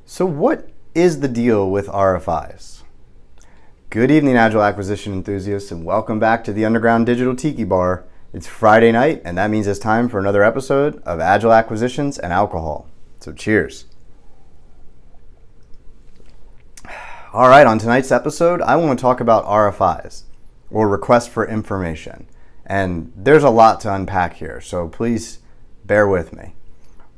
So what is the deal with RFIs? Good evening, Agile acquisition enthusiasts, and welcome back to the Underground Digital Tiki Bar. It's Friday night, and that means it's time for another episode of Agile Acquisitions and Alcohol. So cheers. All right, on tonight's episode, I want to talk about RFIs, or request for information. And there's a lot to unpack here, so please bear with me.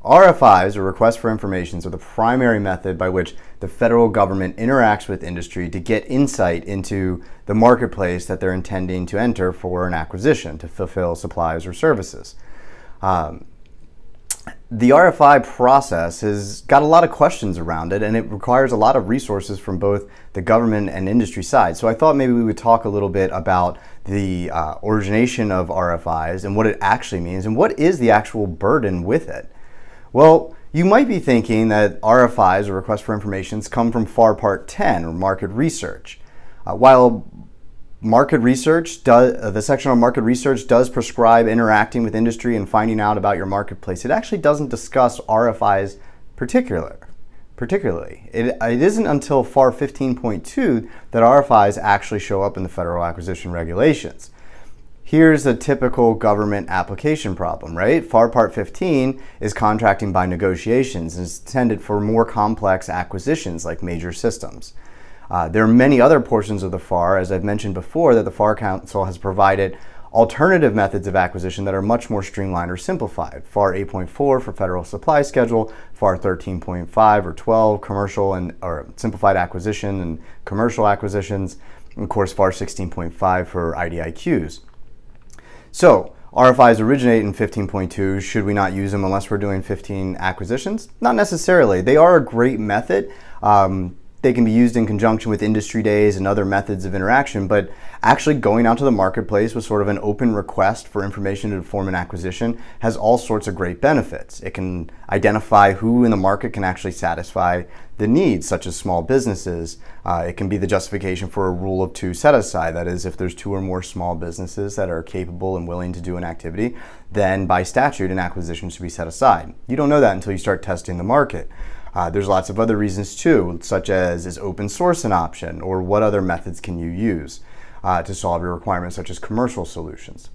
RFIs, or requests for information, are the primary method by which the federal government interacts with industry to get insight into the marketplace that they're intending to enter for an acquisition to fulfill supplies or services. The RFI process has got a lot of questions around it, and it requires a lot of resources from both the government and industry side. So I thought maybe we would talk a little bit about the origination of RFIs and what it actually means and what is the actual burden with it. Well, you might be thinking that RFIs, or requests for information, come from FAR Part 10, or market research. While market research the section on market research does prescribe interacting with industry and finding out about your marketplace, it actually doesn't discuss RFIs particularly. It isn't until FAR 15.2 that RFIs actually show up in the Federal Acquisition Regulations. Here's a typical government application problem, right? FAR Part 15 is contracting by negotiations and is intended for more complex acquisitions like major systems. There are many other portions of the FAR, as I've mentioned before, that the FAR Council has provided alternative methods of acquisition that are much more streamlined or simplified. FAR 8.4 for Federal Supply Schedule, FAR 13.5 or 12 commercial or simplified acquisition and commercial acquisitions, and of course FAR 16.5 for IDIQs. So, RFIs originate in 15.2. Should we not use them unless we're doing 15 acquisitions? Not necessarily. They are a great method. They can be used in conjunction with industry days and other methods of interaction, but actually going out to the marketplace with sort of an open request for information to form an acquisition has all sorts of great benefits. It can identify who in the market can actually satisfy the needs, such as small businesses. It can be the justification for a rule of two set aside. That is, if there's two or more small businesses that are capable and willing to do an activity, then by statute, an acquisition should be set aside. You don't know that until you start testing the market. There's lots of other reasons too, such as is open source an option, or what other methods can you use to solve your requirements, such as commercial solutions.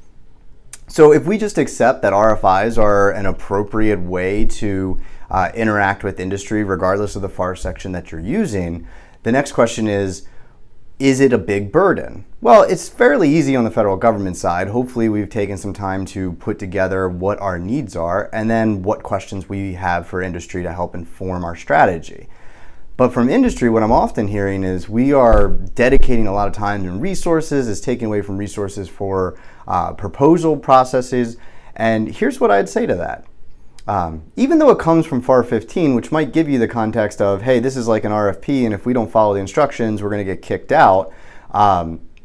So if we just accept that RFIs are an appropriate way to interact with industry, regardless of the FAR section that you're using, the next question is it a big burden? Well, it's fairly easy on the federal government side. Hopefully we've taken some time to put together what our needs are and then what questions we have for industry to help inform our strategy. But from industry, what I'm often hearing is we are dedicating a lot of time and resources, is taking away from resources for proposal processes. And here's what I'd say to that. Even though it comes from FAR 15, which might give you the context of, hey, this is like an RFP, and if we don't follow the instructions, we're going to get kicked out.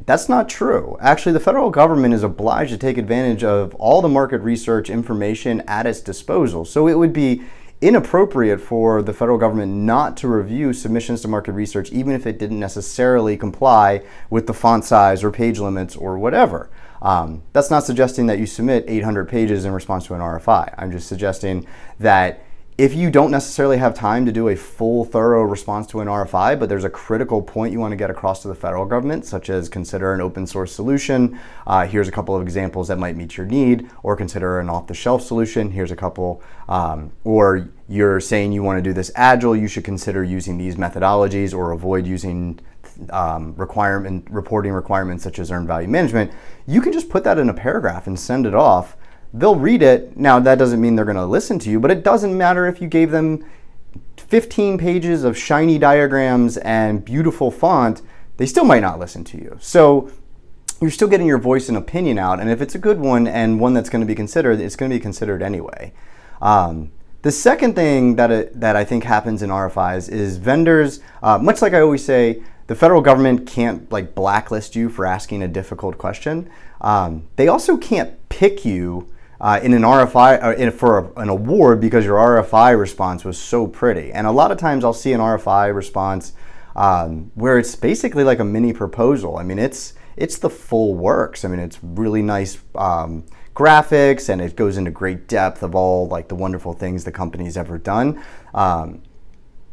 That's not true. Actually, the federal government is obliged to take advantage of all the market research information at its disposal. So it would be inappropriate for the federal government not to review submissions to market research, even if it didn't necessarily comply with the font size or page limits or whatever. That's not suggesting that you submit 800 pages in response to an RFI. I'm just suggesting that if you don't necessarily have time to do a full, thorough response to an RFI, but there's a critical point you want to get across to the federal government, such as consider an open source solution, here's a couple of examples that might meet your need, or consider an off-the-shelf solution, here's a couple, or you're saying you want to do this Agile, you should consider using these methodologies or avoid using reporting requirements such as earned value management. You can just put that in a paragraph and send it off. They'll read it. Now, that doesn't mean they're going to listen to you, but it doesn't matter if you gave them 15 pages of shiny diagrams and beautiful font, they still might not listen to you. So you're still getting your voice and opinion out, and if it's a good one and one that's going to be considered, it's going to be considered anyway. The second thing that I think happens in RFIs is vendors, much like I always say, the federal government can't blacklist you for asking a difficult question. They also can't pick you in an RFI for an award because your RFI response was so pretty. And a lot of times I'll see an RFI response where it's basically like a mini proposal. I mean, it's the full works. I mean, it's really nice graphics, and it goes into great depth of all like the wonderful things the company's ever done.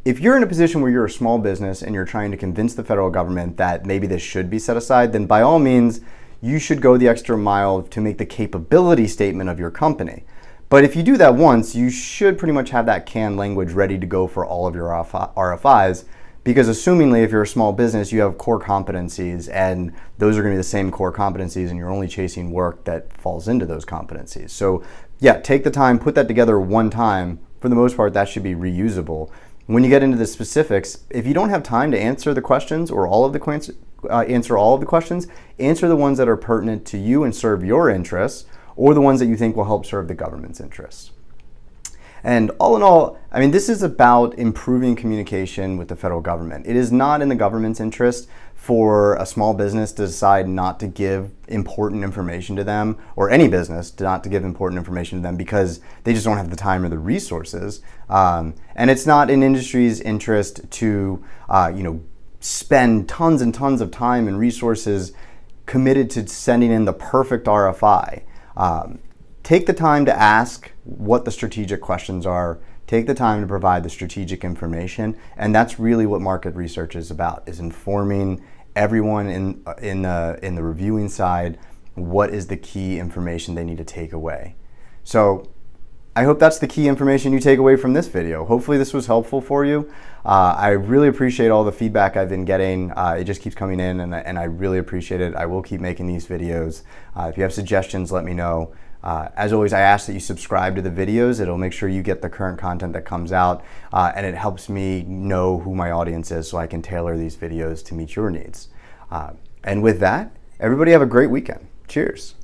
if you're in a position where you're a small business and you're trying to convince the federal government that maybe this should be set aside, then by all means, you should go the extra mile to make the capability statement of your company. But if you do that once, you should pretty much have that canned language ready to go for all of your RFIs, because assumingly if you're a small business, you have core competencies, and those are going to be the same core competencies, and you're only chasing work that falls into those competencies. So yeah, take the time, put that together one time. For the most part, that should be reusable. When you get into the specifics, if you don't have time to answer the questions or all of the answer all of the questions, answer the ones that are pertinent to you and serve your interests, or the ones that you think will help serve the government's interests. And all in all, I mean, this is about improving communication with the federal government. It is not in the government's interest for a small business to decide not to give important information to them, or any business not to give important information to them because they just don't have the time or the resources. And it's not in industry's interest to, spend tons and tons of time and resources committed to sending in the perfect RFI. Take the time to ask what the strategic questions are. Take the time to provide the strategic information, and that's really what market research is about: is informing everyone in the reviewing side what is the key information they need to take away. So I hope that's the key information you take away from this video. Hopefully this was helpful for you. I really appreciate all the feedback I've been getting. It just keeps coming in, and I really appreciate it. I will keep making these videos. If you have suggestions, let me know. As always, I ask that you subscribe to the videos. It'll make sure you get the current content that comes out, and it helps me know who my audience is so I can tailor these videos to meet your needs. And with that, everybody have a great weekend. Cheers.